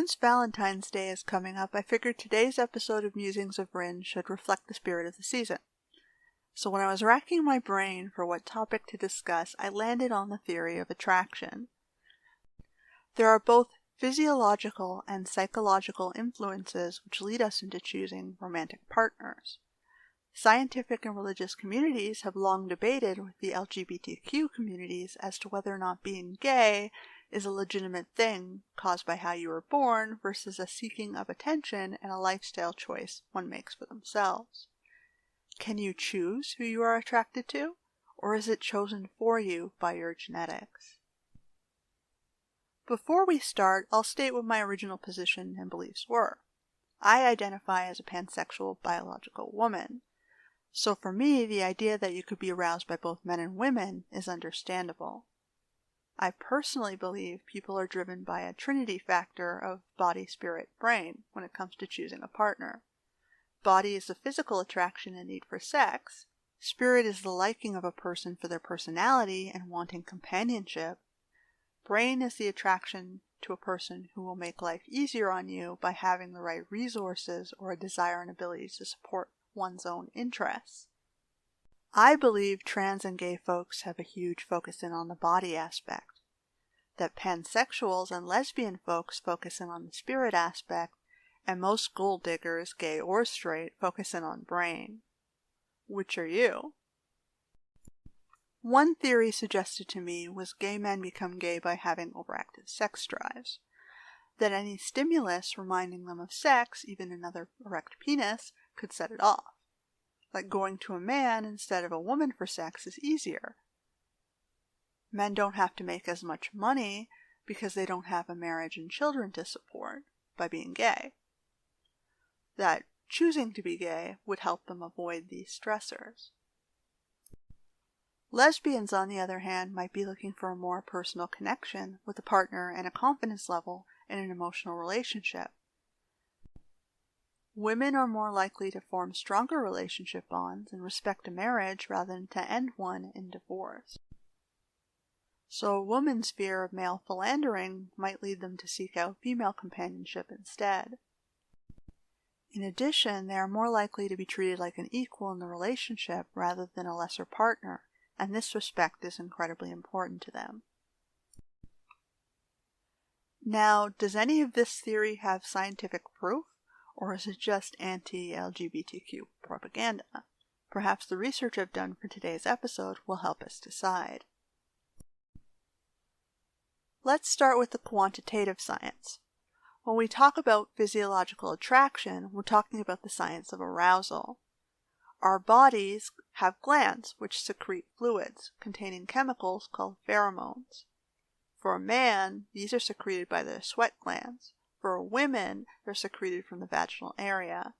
Since Valentine's Day is coming up, I figured today's episode of Musings of Rin should reflect the spirit of the season. So when I was racking my brain for what topic to discuss, I landed on the theory of attraction. There are both physiological and psychological influences which lead us into choosing romantic partners. Scientific and religious communities have long debated with the LGBTQ communities as to whether or not being gay is a legitimate thing caused by how you were born versus a seeking of attention and a lifestyle choice one makes for themselves. Can you choose who you are attracted to, or is it chosen for you by your genetics? Before we start, I'll state what my original position and beliefs were. I identify as a pansexual biological woman, so for me, the idea that you could be aroused by both men and women is understandable. I personally believe people are driven by a trinity factor of body, spirit, brain when it comes to choosing a partner. Body is the physical attraction and need for sex. Spirit is the liking of a person for their personality and wanting companionship. Brain is the attraction to a person who will make life easier on you by having the right resources or a desire and ability to support one's own interests. I believe trans and gay folks have a huge focus in on the body aspect, that pansexuals and lesbian folks focus in on the spirit aspect, and most gold diggers, gay or straight, focus in on brain. Which are you? One theory suggested to me was gay men become gay by having overactive sex drives, that any stimulus reminding them of sex, even another erect penis, could set it off. Like going to a man instead of a woman for sex is easier. Men don't have to make as much money because they don't have a marriage and children to support by being gay. That choosing to be gay would help them avoid these stressors. Lesbians, on the other hand, might be looking for a more personal connection with a partner and a confidence level in an emotional relationship. Women are more likely to form stronger relationship bonds and respect a marriage rather than to end one in divorce. So a woman's fear of male philandering might lead them to seek out female companionship instead. In addition, they are more likely to be treated like an equal in the relationship rather than a lesser partner, and this respect is incredibly important to them. Now, does any of this theory have scientific proof? Or is it just anti-LGBTQ propaganda? Perhaps the research I've done for today's episode will help us decide. Let's start with the quantitative science. When we talk about physiological attraction, we're talking about the science of arousal. Our bodies have glands which secrete fluids containing chemicals called pheromones. For a man, these are secreted by the sweat glands. For women, they're secreted from the vaginal area.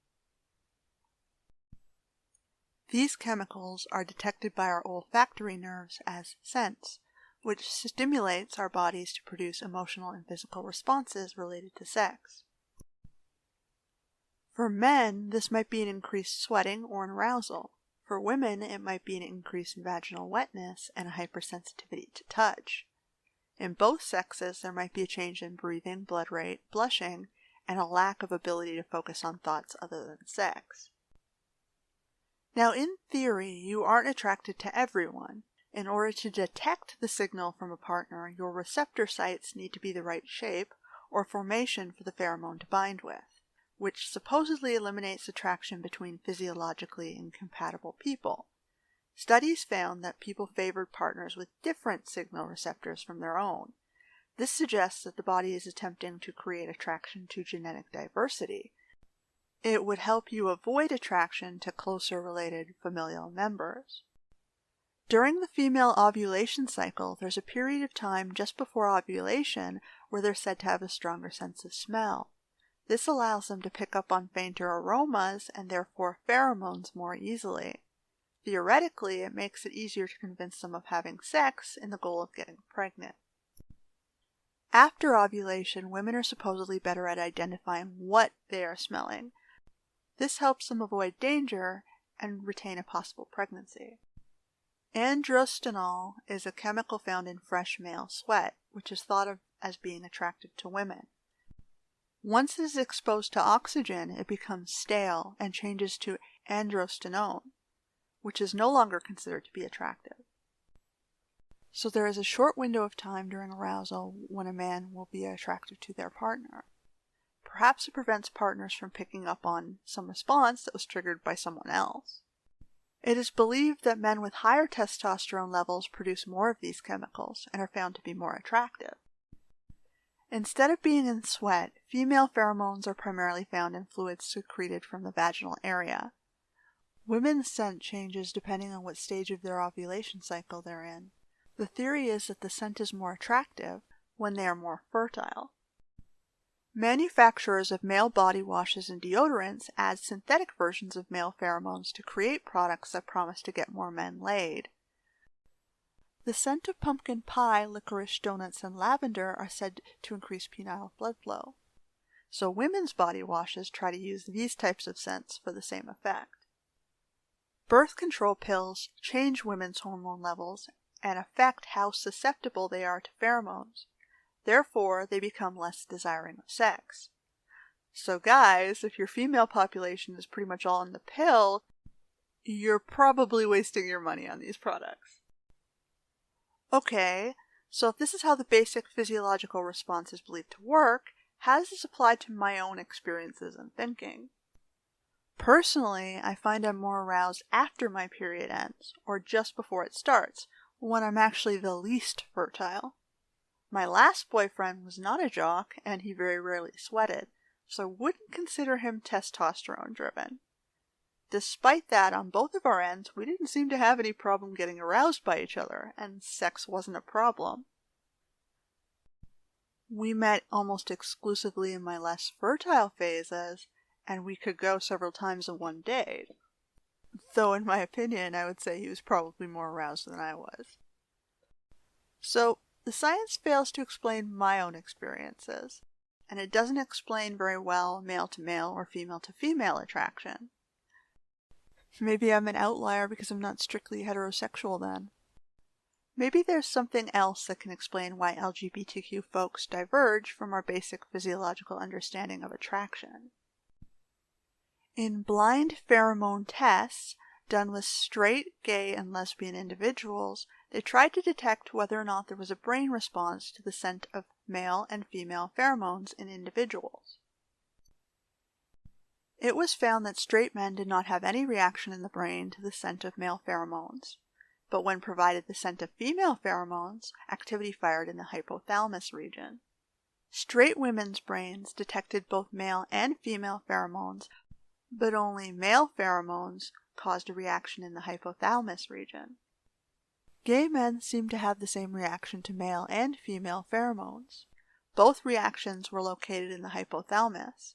These chemicals are detected by our olfactory nerves as scents, which stimulates our bodies to produce emotional and physical responses related to sex. For men, this might be an increased sweating or an arousal. For women, it might be an increase in vaginal wetness and a hypersensitivity to touch. In both sexes, there might be a change in breathing, blood rate, blushing, and a lack of ability to focus on thoughts other than sex. Now, in theory, you aren't attracted to everyone. In order to detect the signal from a partner, your receptor sites need to be the right shape or formation for the pheromone to bind with, which supposedly eliminates attraction between physiologically incompatible people. Studies found that people favored partners with different signal receptors from their own. This suggests that the body is attempting to create attraction to genetic diversity. It would help you avoid attraction to closer related familial members. During the female ovulation cycle, there's a period of time just before ovulation where they're said to have a stronger sense of smell. This allows them to pick up on fainter aromas and therefore pheromones more easily. Theoretically, it makes it easier to convince them of having sex in the goal of getting pregnant. After ovulation, women are supposedly better at identifying what they are smelling. This helps them avoid danger and retain a possible pregnancy. Androstenol is a chemical found in fresh male sweat, which is thought of as being attractive to women. Once it is exposed to oxygen, it becomes stale and changes to androstenone, which is no longer considered to be attractive. So there is a short window of time during arousal when a man will be attractive to their partner. Perhaps it prevents partners from picking up on some response that was triggered by someone else. It is believed that men with higher testosterone levels produce more of these chemicals and are found to be more attractive. Instead of being in sweat, female pheromones are primarily found in fluids secreted from the vaginal area. Women's scent changes depending on what stage of their ovulation cycle they're in. The theory is that the scent is more attractive when they are more fertile. Manufacturers of male body washes and deodorants add synthetic versions of male pheromones to create products that promise to get more men laid. The scent of pumpkin pie, licorice, donuts, and lavender are said to increase penile blood flow. So women's body washes try to use these types of scents for the same effect. Birth control pills change women's hormone levels and affect how susceptible they are to pheromones. Therefore, they become less desiring of sex. So guys, if your female population is pretty much all on the pill, you're probably wasting your money on these products. Okay, so if this is how the basic physiological response is believed to work, how does this apply to my own experiences and thinking? Personally, I find I'm more aroused after my period ends, or just before it starts, when I'm actually the least fertile. My last boyfriend was not a jock, and he very rarely sweated, so I wouldn't consider him testosterone driven. Despite that, on both of our ends, we didn't seem to have any problem getting aroused by each other, and sex wasn't a problem. We met almost exclusively in my less fertile phases, and we could go several times in one day. Though in my opinion, I would say he was probably more aroused than I was. So, the science fails to explain my own experiences, and it doesn't explain very well male-to-male or female-to-female attraction. Maybe I'm an outlier because I'm not strictly heterosexual then. Maybe there's something else that can explain why LGBTQ folks diverge from our basic physiological understanding of attraction. In blind pheromone tests done with straight, gay, and lesbian individuals, they tried to detect whether or not there was a brain response to the scent of male and female pheromones in individuals. It was found that straight men did not have any reaction in the brain to the scent of male pheromones, but when provided the scent of female pheromones, activity fired in the hypothalamus region. Straight women's brains detected both male and female pheromones, but only male pheromones caused a reaction in the hypothalamus region. Gay men seemed to have the same reaction to male and female pheromones. Both reactions were located in the hypothalamus.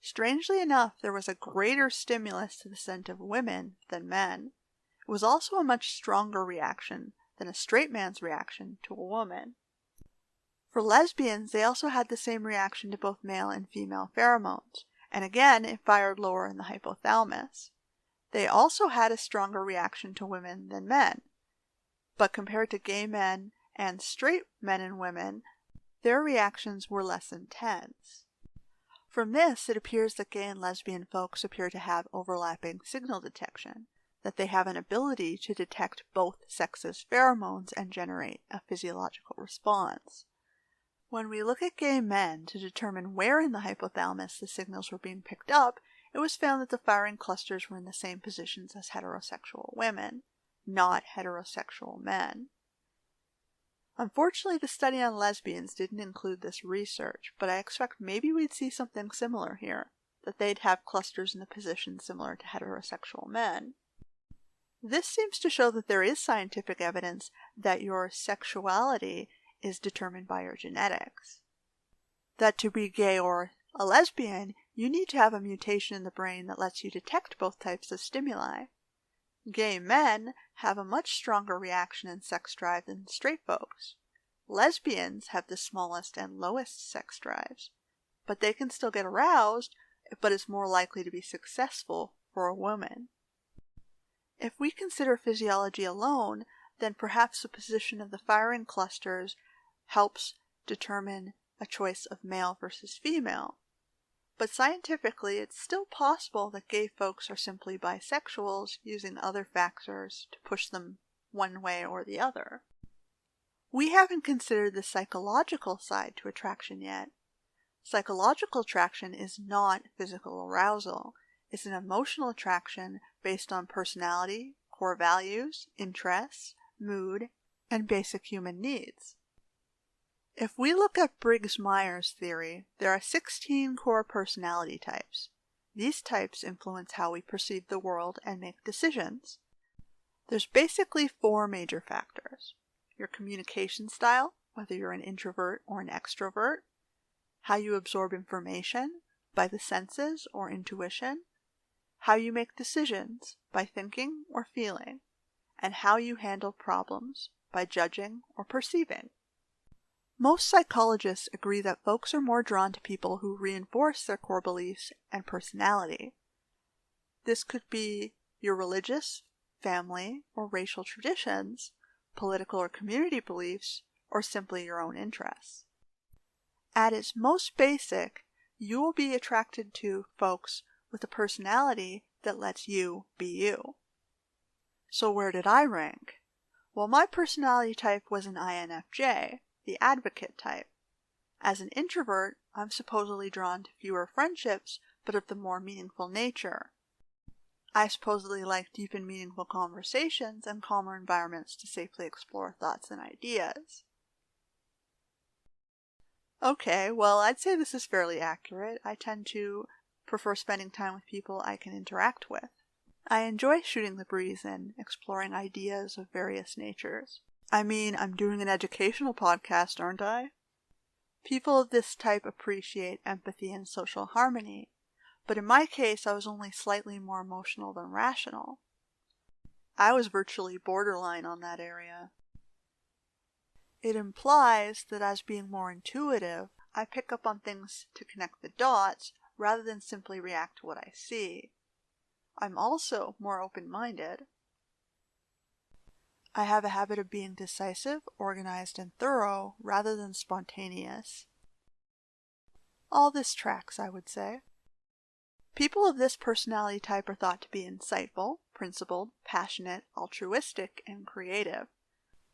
Strangely enough, there was a greater stimulus to the scent of women than men. It was also a much stronger reaction than a straight man's reaction to a woman. For lesbians, they also had the same reaction to both male and female pheromones, and again it fired lower in the hypothalamus. They also had a stronger reaction to women than men, but compared to gay men and straight men and women, their reactions were less intense. From this, it appears that gay and lesbian folks appear to have overlapping signal detection, that they have an ability to detect both sexes' pheromones and generate a physiological response. When we look at gay men to determine where in the hypothalamus the signals were being picked up, it was found that the firing clusters were in the same positions as heterosexual women, not heterosexual men. Unfortunately, the study on lesbians didn't include this research, but I expect maybe we'd see something similar here, that they'd have clusters in the position similar to heterosexual men. This seems to show that there is scientific evidence that your sexuality is determined by your genetics. That to be gay or a lesbian, you need to have a mutation in the brain that lets you detect both types of stimuli. Gay men have a much stronger reaction and sex drive than straight folks. Lesbians have the smallest and lowest sex drives, but they can still get aroused, but it's more likely to be successful for a woman. If we consider physiology alone, then perhaps the position of the firing clusters helps determine a choice of male versus female. But scientifically, it's still possible that gay folks are simply bisexuals using other factors to push them one way or the other. We haven't considered the psychological side to attraction yet. Psychological attraction is not physical arousal. It's an emotional attraction based on personality, core values, interests, mood, and basic human needs. If we look at Briggs-Myers theory, there are 16 core personality types. These types influence how we perceive the world and make decisions. There's basically 4 major factors: your communication style, whether you're an introvert or an extrovert, how you absorb information by the senses or intuition, how you make decisions by thinking or feeling, and how you handle problems by judging or perceiving. Most psychologists agree that folks are more drawn to people who reinforce their core beliefs and personality. This could be your religious, family, or racial traditions, political or community beliefs, or simply your own interests. At its most basic, you will be attracted to folks with a personality that lets you be you. So where did I rank? Well, my personality type was an INFJ, the advocate type. As an introvert, I'm supposedly drawn to fewer friendships, but of the more meaningful nature. I supposedly like deep and meaningful conversations and calmer environments to safely explore thoughts and ideas. Okay, well, I'd say this is fairly accurate. I tend to prefer spending time with people I can interact with. I enjoy shooting the breeze and exploring ideas of various natures. I mean, I'm doing an educational podcast, aren't I? People of this type appreciate empathy and social harmony, but in my case, I was only slightly more emotional than rational. I was virtually borderline on that area. It implies that as being more intuitive, I pick up on things to connect the dots rather than simply react to what I see. I'm also more open-minded. I have a habit of being decisive, organized, and thorough rather than spontaneous. All this tracks, I would say. People of this personality type are thought to be insightful, principled, passionate, altruistic, and creative,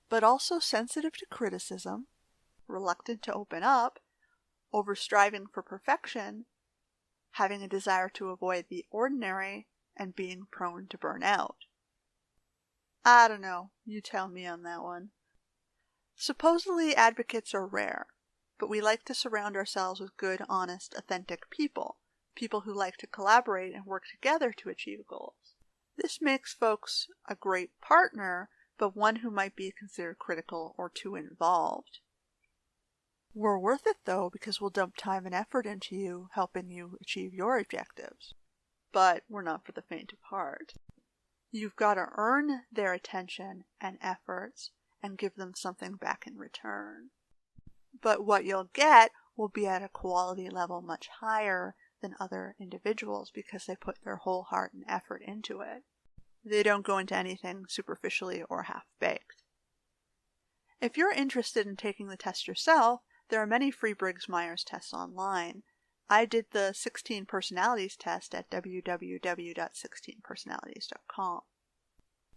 but also sensitive to criticism, reluctant to open up, over-striving for perfection, having a desire to avoid the ordinary, and being prone to burn out. I don't know, you tell me on that one. Supposedly advocates are rare, but we like to surround ourselves with good, honest, authentic people who like to collaborate and work together to achieve goals. This makes folks a great partner, but one who might be considered critical or too involved. We're worth it though, because we'll dump time and effort into you, helping you achieve your objectives. But we're not for the faint of heart. You've got to earn their attention and efforts and give them something back in return. But what you'll get will be at a quality level much higher than other individuals because they put their whole heart and effort into it. They don't go into anything superficially or half-baked. If you're interested in taking the test yourself, there are many free Briggs-Myers tests online. I did the 16 personalities test at www.16personalities.com.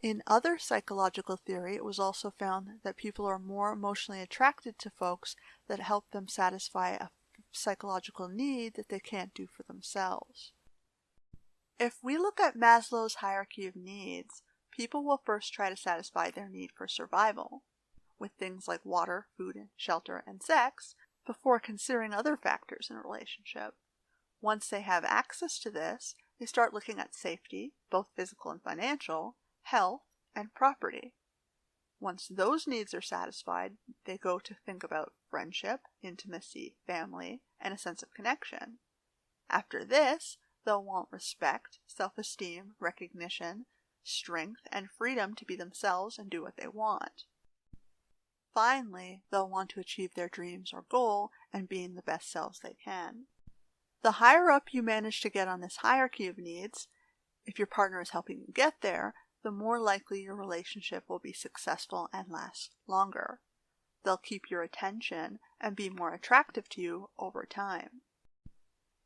In other psychological theory, it was also found that people are more emotionally attracted to folks that help them satisfy a psychological need that they can't do for themselves. If we look at Maslow's hierarchy of needs, people will first try to satisfy their need for survival, with things like water, food, shelter, and sex, before considering other factors in a relationship. Once they have access to this, they start looking at safety, both physical and financial, health, and property. Once those needs are satisfied, they go to think about friendship, intimacy, family, and a sense of connection. After this, they'll want respect, self-esteem, recognition, strength, and freedom to be themselves and do what they want. Finally, they'll want to achieve their dreams or goal and being the best selves they can. The higher up you manage to get on this hierarchy of needs, if your partner is helping you get there, the more likely your relationship will be successful and last longer. They'll keep your attention and be more attractive to you over time.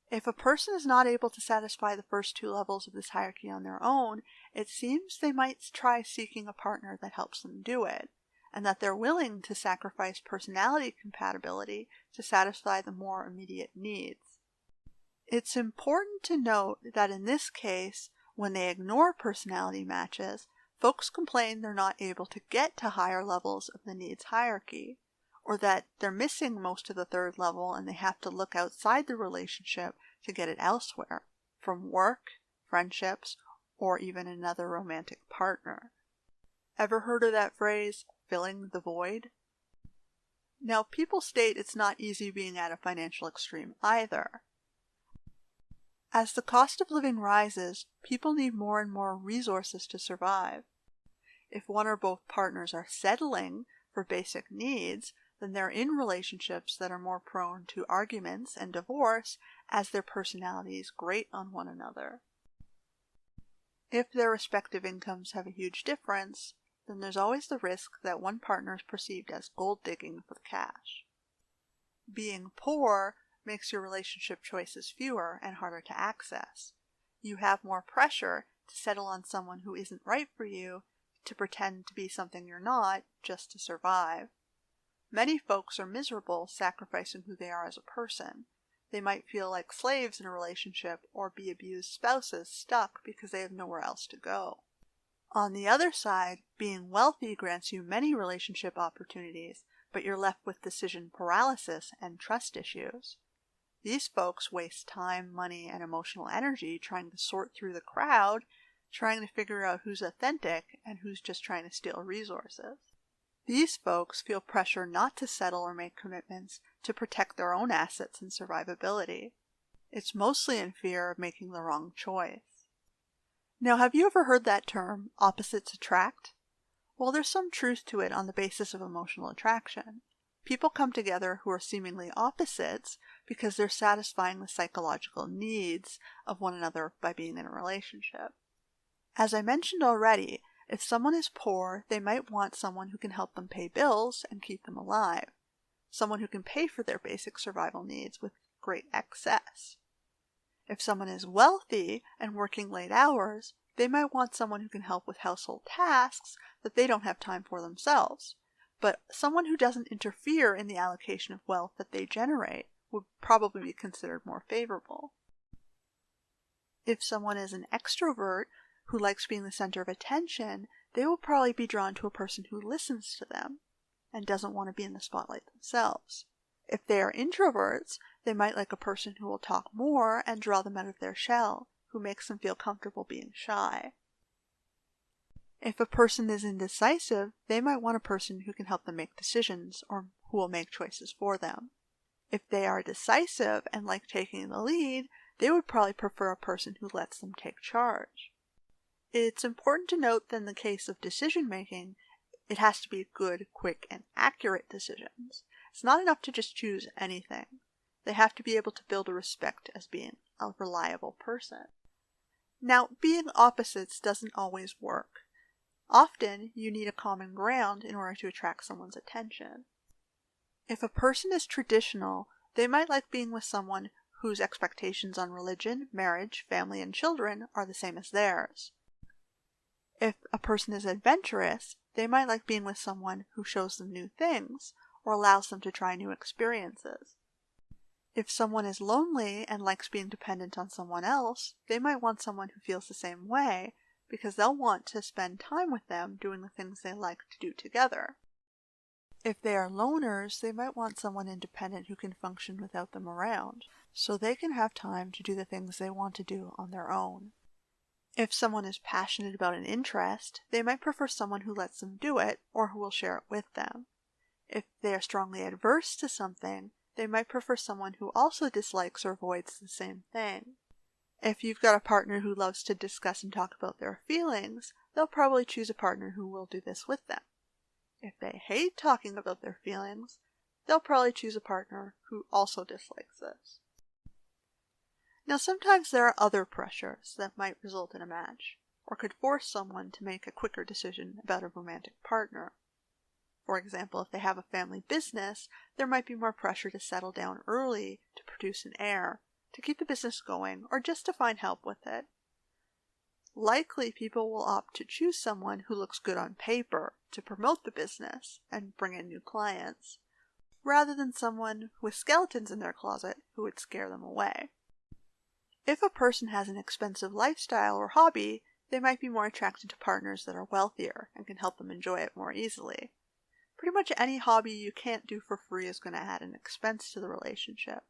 If a person is not able to satisfy the first two levels of this hierarchy on their own, it seems they might try seeking a partner that helps them do it, and that they're willing to sacrifice personality compatibility to satisfy the more immediate needs. It's important to note that in this case, when they ignore personality matches, folks complain they're not able to get to higher levels of the needs hierarchy, or that they're missing most of the third level and they have to look outside the relationship to get it elsewhere, from work, friendships, or even another romantic partner. Ever heard of that phrase, filling the void? Now, people state it's not easy being at a financial extreme either. As the cost of living rises, people need more and more resources to survive. If one or both partners are settling for basic needs, then they're in relationships that are more prone to arguments and divorce as their personalities grate on one another. If their respective incomes have a huge difference, then there's always the risk that one partner is perceived as gold digging for the cash. Being poor makes your relationship choices fewer and harder to access. You have more pressure to settle on someone who isn't right for you, to pretend to be something you're not, just to survive. Many folks are miserable sacrificing who they are as a person. They might feel like slaves in a relationship or be abused spouses stuck because they have nowhere else to go. On the other side, being wealthy grants you many relationship opportunities, but you're left with decision paralysis and trust issues. These folks waste time, money, and emotional energy trying to sort through the crowd, trying to figure out who's authentic and who's just trying to steal resources. These folks feel pressure not to settle or make commitments to protect their own assets and survivability. It's mostly in fear of making the wrong choice. Now, have you ever heard that term, opposites attract? Well, there's some truth to it on the basis of emotional attraction. People come together who are seemingly opposites because they're satisfying the psychological needs of one another by being in a relationship. As I mentioned already, if someone is poor, they might want someone who can help them pay bills and keep them alive, someone who can pay for their basic survival needs with great excess. If someone is wealthy and working late hours, they might want someone who can help with household tasks that they don't have time for themselves, but someone who doesn't interfere in the allocation of wealth that they generate would probably be considered more favorable. If someone is an extrovert who likes being the center of attention, they will probably be drawn to a person who listens to them and doesn't want to be in the spotlight themselves. If they are introverts, they might like a person who will talk more and draw them out of their shell, who makes them feel comfortable being shy. If a person is indecisive, they might want a person who can help them make decisions or who will make choices for them. If they are decisive and like taking the lead, they would probably prefer a person who lets them take charge. It's important to note that in the case of decision making, it has to be good, quick, and accurate decisions. It's not enough to just choose anything. They have to be able to build a respect as being a reliable person. Now, being opposites doesn't always work. Often, you need a common ground in order to attract someone's attention. If a person is traditional, they might like being with someone whose expectations on religion, marriage, family, and children are the same as theirs. If a person is adventurous, they might like being with someone who shows them new things or allows them to try new experiences. If someone is lonely and likes being dependent on someone else, they might want someone who feels the same way because they'll want to spend time with them doing the things they like to do together. If they are loners, they might want someone independent who can function without them around, so they can have time to do the things they want to do on their own. If someone is passionate about an interest, they might prefer someone who lets them do it or who will share it with them. If they are strongly adverse to something, they might prefer someone who also dislikes or avoids the same thing. If you've got a partner who loves to discuss and talk about their feelings, they'll probably choose a partner who will do this with them. If they hate talking about their feelings, they'll probably choose a partner who also dislikes this. Now, sometimes there are other pressures that might result in a match, or could force someone to make a quicker decision about a romantic partner. For example, if they have a family business, there might be more pressure to settle down early to produce an heir, to keep the business going, or just to find help with it. Likely, people will opt to choose someone who looks good on paper to promote the business and bring in new clients, rather than someone with skeletons in their closet who would scare them away. If a person has an expensive lifestyle or hobby, they might be more attracted to partners that are wealthier and can help them enjoy it more easily. Pretty much any hobby you can't do for free is going to add an expense to the relationship.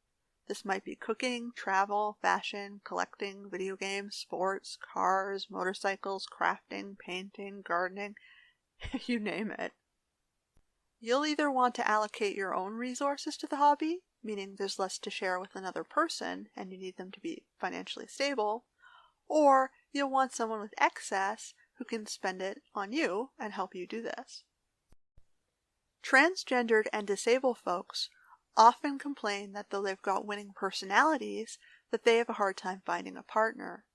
This might be cooking, travel, fashion, collecting, video games, sports, cars, motorcycles, crafting, painting, gardening, you name it. You'll either want to allocate your own resources to the hobby, meaning there's less to share with another person and you need them to be financially stable, or you'll want someone with excess who can spend it on you and help you do this. Transgendered and disabled folks often complain that though they've got winning personalities, that they have a hard time finding a partner.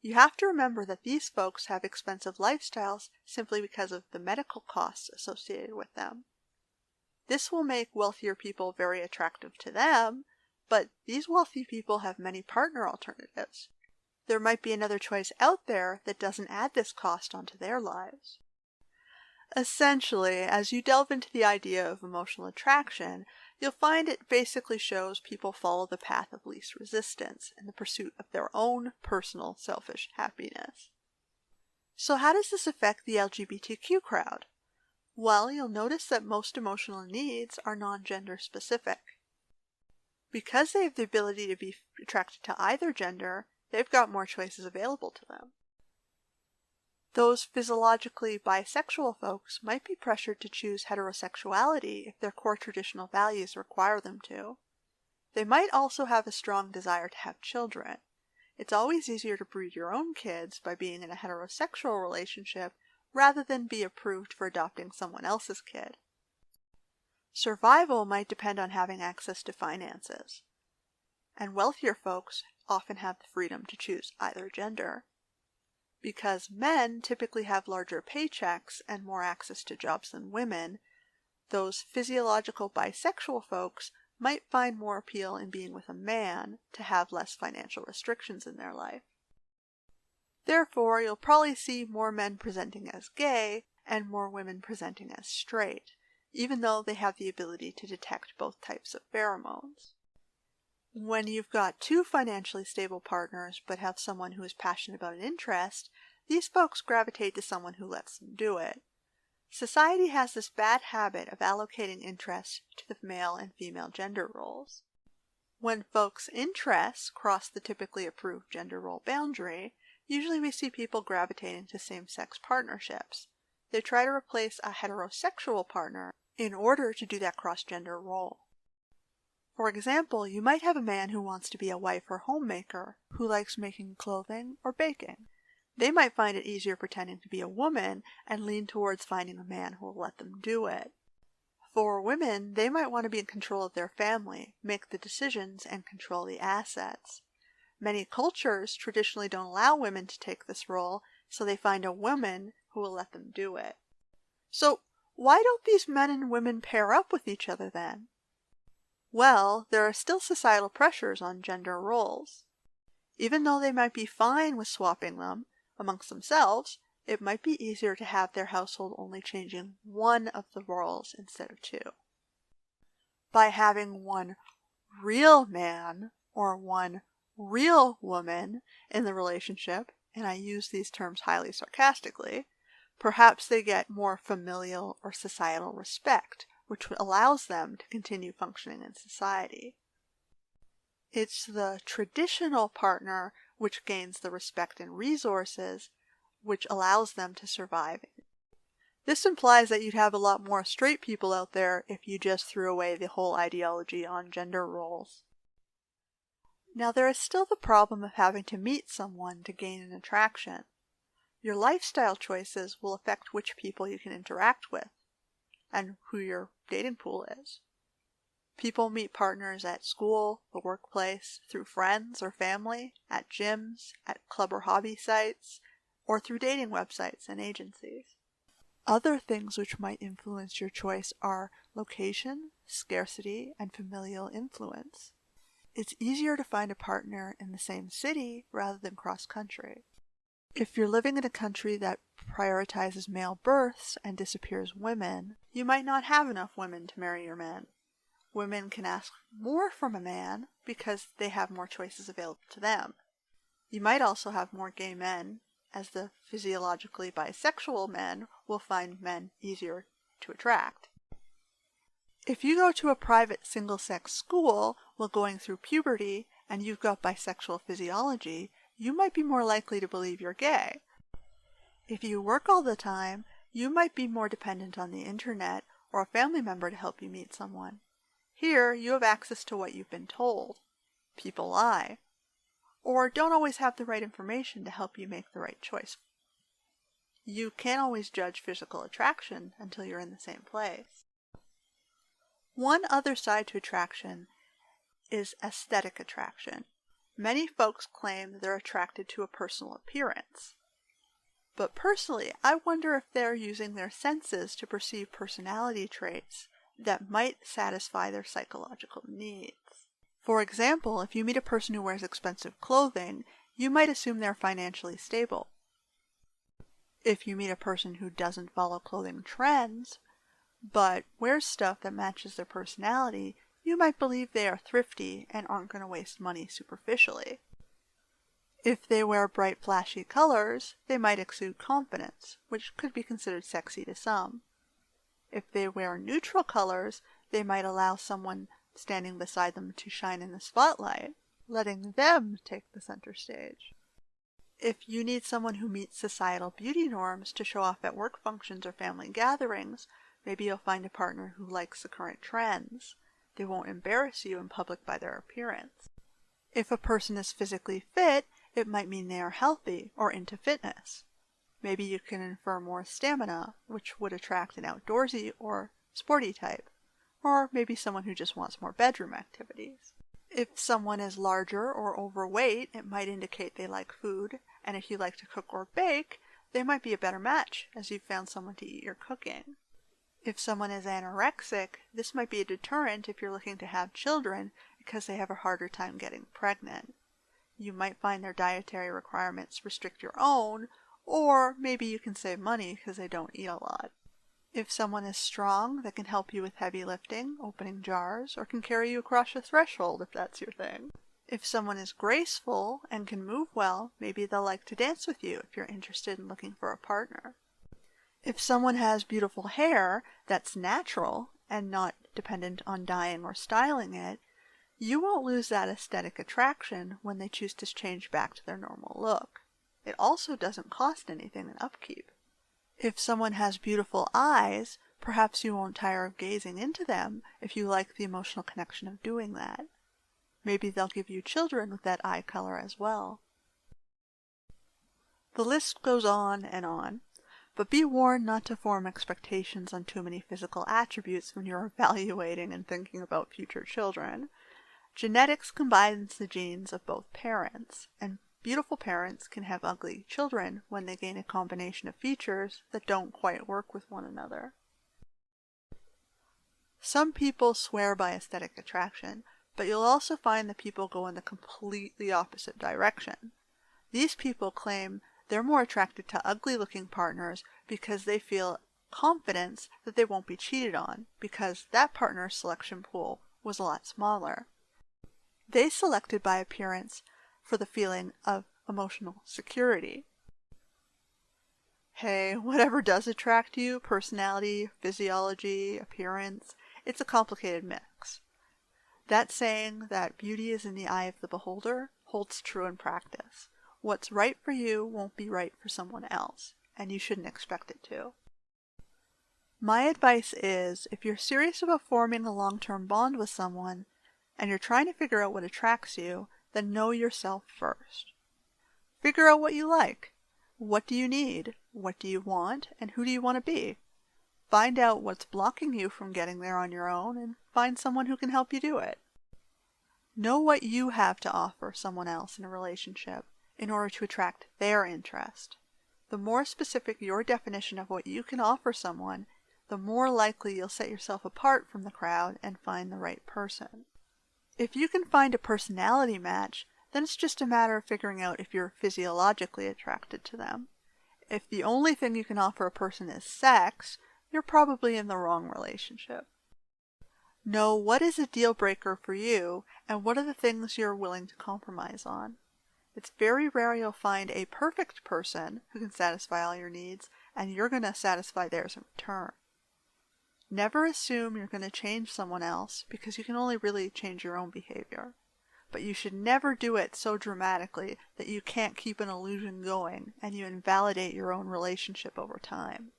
You have to remember that these folks have expensive lifestyles simply because of the medical costs associated with them. This will make wealthier people very attractive to them, but these wealthy people have many partner alternatives. There might be another choice out there that doesn't add this cost onto their lives. Essentially, as you delve into the idea of emotional attraction, you'll find it basically shows people follow the path of least resistance in the pursuit of their own personal selfish happiness. So how does this affect the LGBTQ crowd? Well, you'll notice that most emotional needs are non-gender specific. Because they have the ability to be attracted to either gender, they've got more choices available to them. Those physiologically bisexual folks might be pressured to choose heterosexuality if their core traditional values require them to. They might also have a strong desire to have children. It's always easier to breed your own kids by being in a heterosexual relationship rather than be approved for adopting someone else's kid. Survival might depend on having access to finances, and wealthier folks often have the freedom to choose either gender. Because men typically have larger paychecks and more access to jobs than women, those physiological bisexual folks might find more appeal in being with a man to have less financial restrictions in their life. Therefore, you'll probably see more men presenting as gay and more women presenting as straight, even though they have the ability to detect both types of pheromones. When you've got two financially stable partners but have someone who is passionate about an interest, these folks gravitate to someone who lets them do it. Society has this bad habit of allocating interest to the male and female gender roles. When folks' interests cross the typically approved gender role boundary, usually we see people gravitating to same-sex partnerships. They try to replace a heterosexual partner in order to do that cross-gender role. For example, you might have a man who wants to be a wife or homemaker, who likes making clothing or baking. They might find it easier pretending to be a woman and lean towards finding a man who will let them do it. For women, they might want to be in control of their family, make the decisions, and control the assets. Many cultures traditionally don't allow women to take this role, so they find a woman who will let them do it. So, why don't these men and women pair up with each other then? Well, there are still societal pressures on gender roles. Even though they might be fine with swapping them amongst themselves, it might be easier to have their household only changing one of the roles instead of two. By having one real man or one real woman in the relationship, and I use these terms highly sarcastically, perhaps they get more familial or societal respect, which allows them to continue functioning in society. It's the traditional partner which gains the respect and resources, which allows them to survive. This implies that you'd have a lot more straight people out there if you just threw away the whole ideology on gender roles. Now, there is still the problem of having to meet someone to gain an attraction. Your lifestyle choices will affect which people you can interact with and who your dating pool is. People meet partners at school, the workplace, through friends or family, at gyms, at club or hobby sites, or through dating websites and agencies. Other things which might influence your choice are location, scarcity, and familial influence. it's easier to find a partner in the same city rather than cross-country. If you're living in a country that prioritizes male births and disappears women, you might not have enough women to marry your men. Women can ask more from a man because they have more choices available to them. You might also have more gay men, as the physiologically bisexual men will find men easier to attract. If you go to a private single-sex school while going through puberty and you've got bisexual physiology, you might be more likely to believe you're gay. If you work all the time, you might be more dependent on the internet or a family member to help you meet someone. Here, you have access to what you've been told. People lie, or don't always have the right information to help you make the right choice. You can't always judge physical attraction until you're in the same place. One other side to attraction is aesthetic attraction. Many folks claim that they're attracted to a personal appearance. But personally, I wonder if they're using their senses to perceive personality traits that might satisfy their psychological needs. For example, if you meet a person who wears expensive clothing, you might assume they're financially stable. If you meet a person who doesn't follow clothing trends, but wears stuff that matches their personality, you might believe they are thrifty and aren't going to waste money superficially. If they wear bright, flashy colors, they might exude confidence, which could be considered sexy to some. If they wear neutral colors, they might allow someone standing beside them to shine in the spotlight, letting them take the center stage. If you need someone who meets societal beauty norms to show off at work functions or family gatherings, maybe you'll find a partner who likes the current trends. They won't embarrass you in public by their appearance. If a person is physically fit, it might mean they are healthy or into fitness. Maybe you can infer more stamina, which would attract an outdoorsy or sporty type, or maybe someone who just wants more bedroom activities. If someone is larger or overweight, it might indicate they like food, and if you like to cook or bake, they might be a better match, as you've found someone to eat your cooking. If someone is anorexic, this might be a deterrent if you're looking to have children because they have a harder time getting pregnant. You might find their dietary requirements restrict your own, or maybe you can save money because they don't eat a lot. If someone is strong, that can help you with heavy lifting, opening jars, or can carry you across a threshold if that's your thing. If someone is graceful and can move well, maybe they'll like to dance with you if you're interested in looking for a partner. If someone has beautiful hair that's natural and not dependent on dyeing or styling it, you won't lose that aesthetic attraction when they choose to change back to their normal look. It also doesn't cost anything in upkeep. If someone has beautiful eyes, perhaps you won't tire of gazing into them if you like the emotional connection of doing that. Maybe they'll give you children with that eye color as well. The list goes on, but be warned not to form expectations on too many physical attributes when you're evaluating and thinking about future children. Genetics combines the genes of both parents, and beautiful parents can have ugly children when they gain a combination of features that don't quite work with one another. Some people swear by aesthetic attraction, but you'll also find that people go in the completely opposite direction. These people claim they're more attracted to ugly-looking partners because they feel confidence that they won't be cheated on, because that partner's selection pool was a lot smaller. They selected by appearance for the feeling of emotional security. Hey, whatever does attract you, personality, physiology, appearance, it's a complicated mix. That saying that beauty is in the eye of the beholder holds true in practice. What's right for you won't be right for someone else, and you shouldn't expect it to. My advice is, if you're serious about forming a long-term bond with someone, and you're trying to figure out what attracts you, then know yourself first. Figure out what you like. What do you need? What do you want? And who do you want to be? Find out what's blocking you from getting there on your own, and find someone who can help you do it. Know what you have to offer someone else in a relationship in order to attract their interest. The more specific your definition of what you can offer someone, the more likely you'll set yourself apart from the crowd and find the right person. If you can find a personality match, then it's just a matter of figuring out if you're physiologically attracted to them. If the only thing you can offer a person is sex, you're probably in the wrong relationship. Know what is a deal breaker for you and what are the things you're willing to compromise on. It's very rare you'll find a perfect person who can satisfy all your needs and you're going to satisfy theirs in return. Never assume you're going to change someone else because you can only really change your own behavior. But you should never do it so dramatically that you can't keep an illusion going and you invalidate your own relationship over time.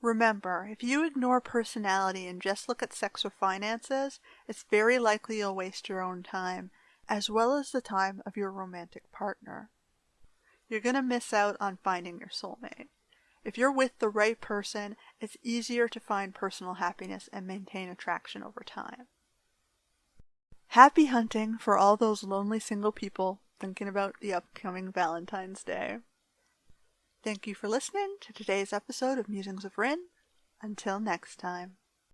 Remember, if you ignore personality and just look at sex or finances, it's very likely you'll waste your own time, as well as the time of your romantic partner. You're going to miss out on finding your soulmate. If you're with the right person, it's easier to find personal happiness and maintain attraction over time. Happy hunting for all those lonely single people thinking about the upcoming Valentine's Day. Thank you for listening to today's episode of Musings of Rin. Until next time.